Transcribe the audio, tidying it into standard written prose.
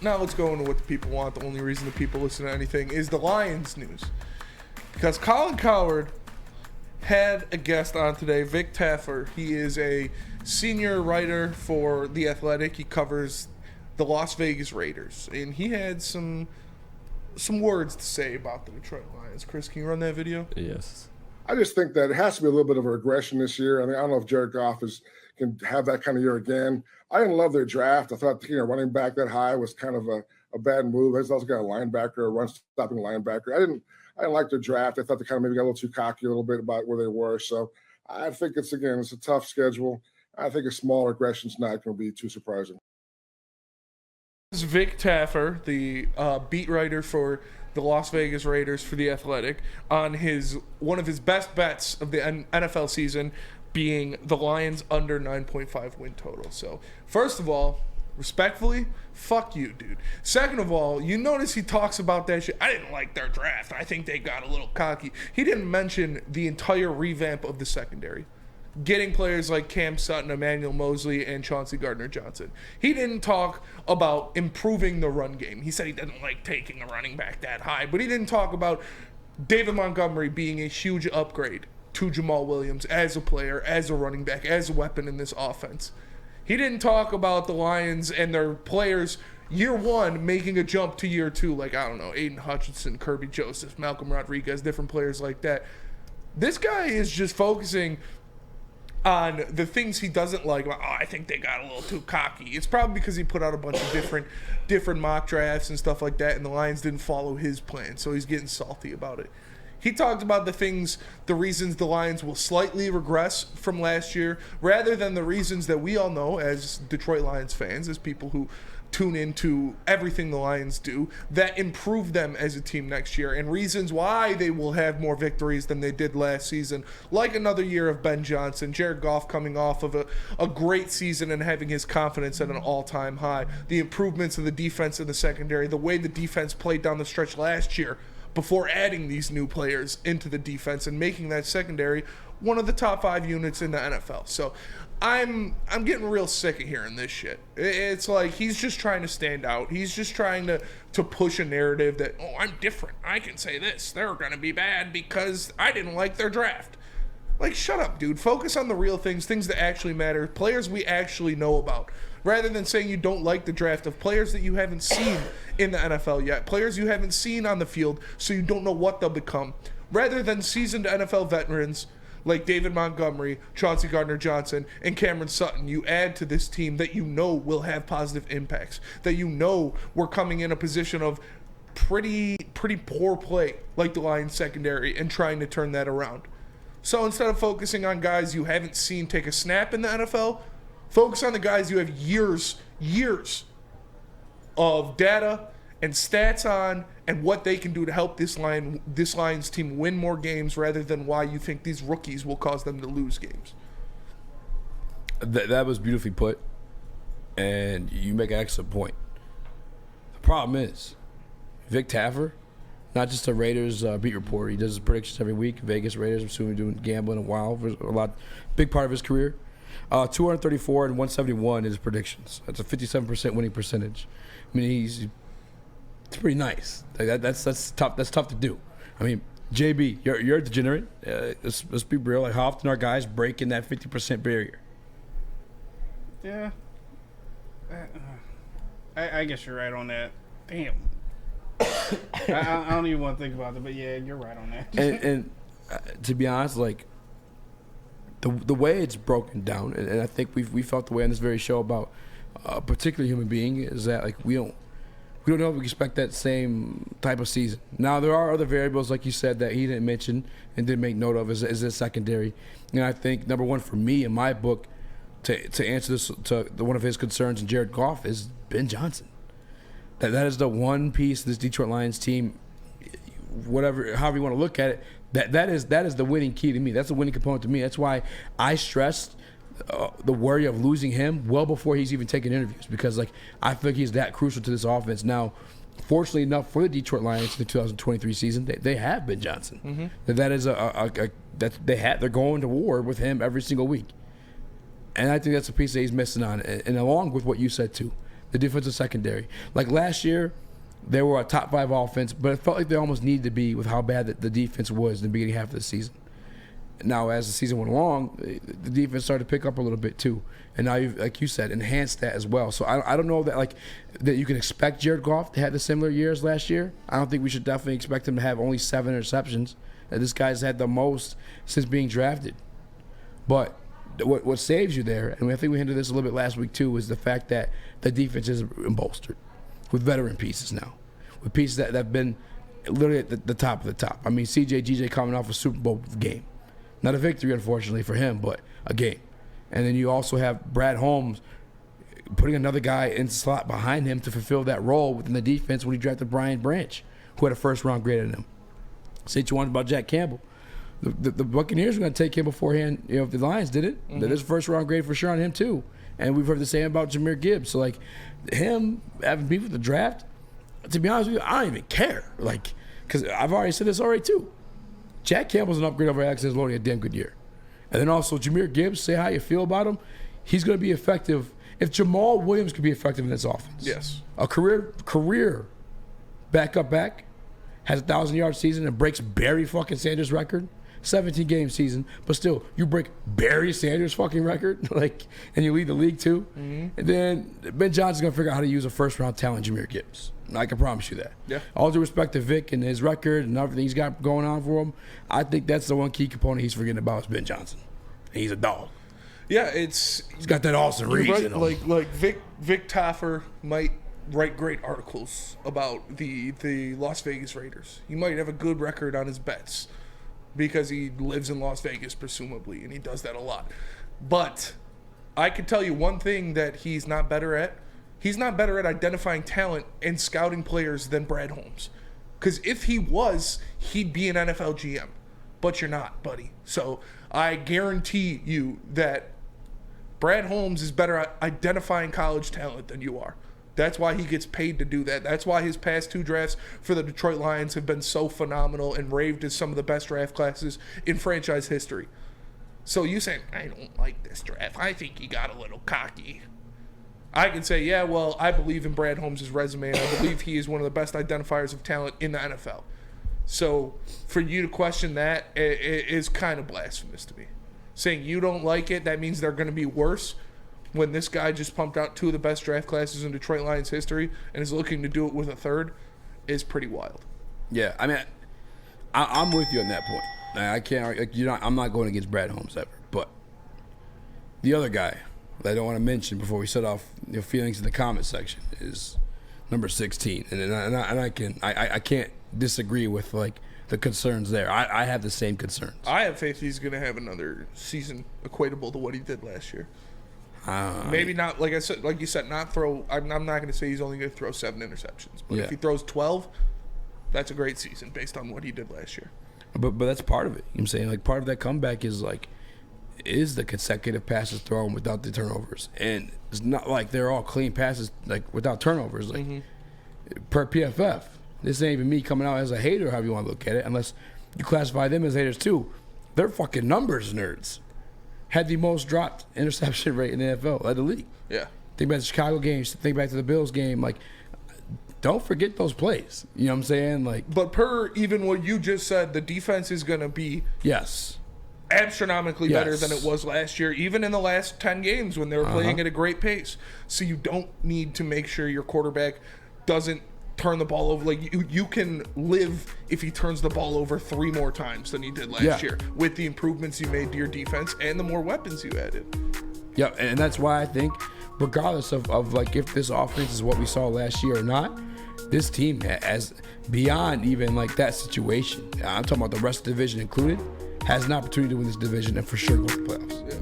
now let's go into what the people want. The only reason the people listen to anything is the Lions news. Because Colin Cowherd had a guest on today, Vic Taffer. He is a senior writer for The Athletic. He covers the Las Vegas Raiders. And he had some words to say about the Detroit Lions. Chris, can you run that video? Yes. I just think that it has to be a little bit of a regression this year. I mean, I don't know if Jared Goff can have that kind of year again. I didn't love their draft. I thought taking a running back that high was kind of a bad move. They also got a linebacker, a run-stopping linebacker. I didn't like their draft. I thought they kind of maybe got a little too cocky a little bit about where they were. So I think it's a tough schedule. I think a small regression is not going to be too surprising. This is Vic Taffer, the beat writer for the Las Vegas Raiders for The Athletic, on one of his best bets of the NFL season being the Lions under 9.5 win total. So, first of all, respectfully, fuck you, dude. Second of all, you notice he talks about that shit. I didn't like their draft. I think they got a little cocky. He didn't mention the entire revamp of the secondary. Getting players like Cam Sutton, Emmanuel Mosley, and Chauncey Gardner-Johnson. He didn't talk about improving the run game. He said he didn't like taking a running back that high, but he didn't talk about David Montgomery being a huge upgrade to Jamal Williams as a player, as a running back, as a weapon in this offense. He didn't talk about the Lions and their players year one making a jump to year two, like, I don't know, Aiden Hutchinson, Kirby Joseph, Malcolm Rodriguez, different players like that. This guy is just focusing on the things he doesn't like. I think they got a little too cocky. It's probably because he put out a bunch of different mock drafts and stuff like that, and the Lions didn't follow his plan, so he's getting salty about it. He talked about the reasons the Lions will slightly regress from last year, rather than the reasons that we all know as Detroit Lions fans, as people who tune into everything the Lions do, that improve them as a team next year, and reasons why they will have more victories than they did last season, like another year of Ben Johnson, Jared Goff coming off of a great season and having his confidence at an all-time high, the improvements of the defense in the secondary, the way the defense played down the stretch last year before adding these new players into the defense and making that secondary one of the top 5 units in the NFL. So I'm getting real sick of hearing this shit. It's like he's just trying to stand out. He's just trying to push a narrative that, oh, I'm different. I can say this. They're going to be bad because I didn't like their draft. Like, shut up, dude. Focus on the real things that actually matter, players we actually know about, rather than saying you don't like the draft of players that you haven't seen in the NFL yet, players you haven't seen on the field, so you don't know what they'll become, rather than seasoned NFL veterans like David Montgomery, Chauncey Gardner-Johnson, and Cameron Sutton. You add to this team that you know will have positive impacts, that you know we're coming in a position of pretty poor play like the Lions secondary and trying to turn that around. So instead of focusing on guys you haven't seen take a snap in the NFL, focus on the guys you have years of data and stats on, and what they can do to help this Lions team win more games, rather than why you think these rookies will cause them to lose games. That was beautifully put, and you make an excellent point. The problem is, Vic Taffer, not just a Raiders beat reporter, he does his predictions every week. Vegas Raiders, I'm assuming doing gambling a while for big part of his career. 234 and 171 is predictions. That's a 57% winning percentage. I mean, it's pretty nice. Like that's tough. That's tough to do. I mean, JB, you're a degenerate. Let's be real. Like, how often are guys breaking that 50% barrier? Yeah. I guess you're right on that. Damn. I don't even want to think about it, but yeah, you're right on that. And to be honest, like, the way it's broken down, and I think we felt the way on this very show about a particular human being, is that, like, we don't know if we expect that same type of season. Now, there are other variables, like you said, that he didn't mention and didn't make note of as a secondary. And I think, number one, for me, in my book, to answer this, to one of his concerns in Jared Goff, is Ben Johnson. That is the one piece of this Detroit Lions team, however you want to look at it, that is the winning key to me. That's the winning component to me. That's why I stressed the worry of losing him well before he's even taken interviews, because, like, I think he's that crucial to this offense. Now, fortunately enough for the Detroit Lions in the 2023 season, they have Ben Johnson. Mm-hmm. That is they're going to war with him every single week, and I think that's a piece that he's missing on. And along with what you said too, the defensive secondary. Like last year, they were a top 5 offense, but it felt like they almost needed to be with how bad the defense was in the beginning half of the season. Now, as the season went along, the defense started to pick up a little bit too, and now you've, like you said, enhanced that as well. So I don't know that you can expect Jared Goff to have the similar years last year. I don't think we should definitely expect him to have only 7 interceptions. This guy's had the most since being drafted. But what saves you there, and I think we hinted this a little bit last week too, is the fact that the defense is bolstered with veteran pieces now, with pieces that have been literally at the top of the top. I mean, GJ coming off a Super Bowl game. Not a victory, unfortunately, for him, but a game. And then you also have Brad Holmes putting another guy in the slot behind him to fulfill that role within the defense when he drafted Brian Branch, who had a first-round grade in him. Say what you want about Jack Campbell. The Buccaneers were going to take him beforehand, if the Lions didn't. Mm-hmm. There's a first-round grade for sure on him, too. And we've heard the same about Jahmyr Gibbs. So, him having beef with the draft, to be honest with you, I don't even care. Because I've already said this already, too. Jack Campbell's an upgrade over Alex Anzalone, a damn good year. And then also Jahmyr Gibbs, say how you feel about him. He's going to be effective. If Jamal Williams could be effective in this offense. Yes. A career backup back, has a 1,000-yard season and breaks Barry fucking Sanders' record. 17-game season, but still, you break Barry Sanders' fucking record, and you lead the league too. Mm-hmm. And then Ben Johnson's gonna figure out how to use a first-round talent, Jahmyr Gibbs. I can promise you that. Yeah. All due respect to Vic and his record and everything he's got going on for him, I think that's the one key component he's forgetting about is Ben Johnson. And he's a dog. Yeah, he's got that Austin Reeves right, in him. Like Vic Taffer might write great articles about the Las Vegas Raiders. He might have a good record on his bets, because he lives in Las Vegas, presumably, and he does that a lot. But I can tell you one thing that he's not better at. He's not better at identifying talent and scouting players than Brad Holmes. Because if he was, he'd be an NFL GM. But you're not, buddy. So I guarantee you that Brad Holmes is better at identifying college talent than you are. That's why he gets paid to do that. That's why his past 2 drafts for the Detroit Lions have been so phenomenal and raved as some of the best draft classes in franchise history. So you saying, I don't like this draft. I think he got a little cocky. I can say, yeah, well, I believe in Brad Holmes' resume, and I believe he is one of the best identifiers of talent in the NFL. So for you to question that is kind of blasphemous to me. Saying you don't like it, that means they're going to be worse, when this guy just pumped out 2 of the best draft classes in Detroit Lions history and is looking to do it with a 3rd, is pretty wild. Yeah, I mean, I'm with you on that point. I can't, I'm not going against Brad Holmes ever. But the other guy that I don't want to mention before we set off your feelings in the comment section is number 16, and I can't disagree with the concerns there. I have the same concerns. I have faith he's going to have another season equatable to what he did last year. Maybe not, like you said, not throw. I'm not going to say he's only going to throw 7 interceptions, but if he throws 12, that's a great season based on what he did last year. But that's part of it. You know what I'm saying? Part of that comeback is the consecutive passes thrown without the turnovers, and it's not like they're all clean passes without turnovers. Per PFF, this ain't even me coming out as a hater, however you want to look at it, unless you classify them as haters too. They're fucking numbers nerds. Had the most dropped interception rate in the NFL, led the league. Yeah. Think back to the Chicago games. Think back to the Bills game. Don't forget those plays. You know what I'm saying? But per even what you just said, the defense is going to be astronomically better than it was last year, even in the last 10 games when they were playing at a great pace. So you don't need to make sure your quarterback doesn't turn the ball over. You can live if he turns the ball over 3 more times than he did last year with the improvements you made to your defense and the more weapons you added. Yeah, and that's why I think regardless of if this offense is what we saw last year or not, this team has beyond even that situation. I'm talking about the rest of the division included, has an opportunity to win this division and for sure go to the playoffs.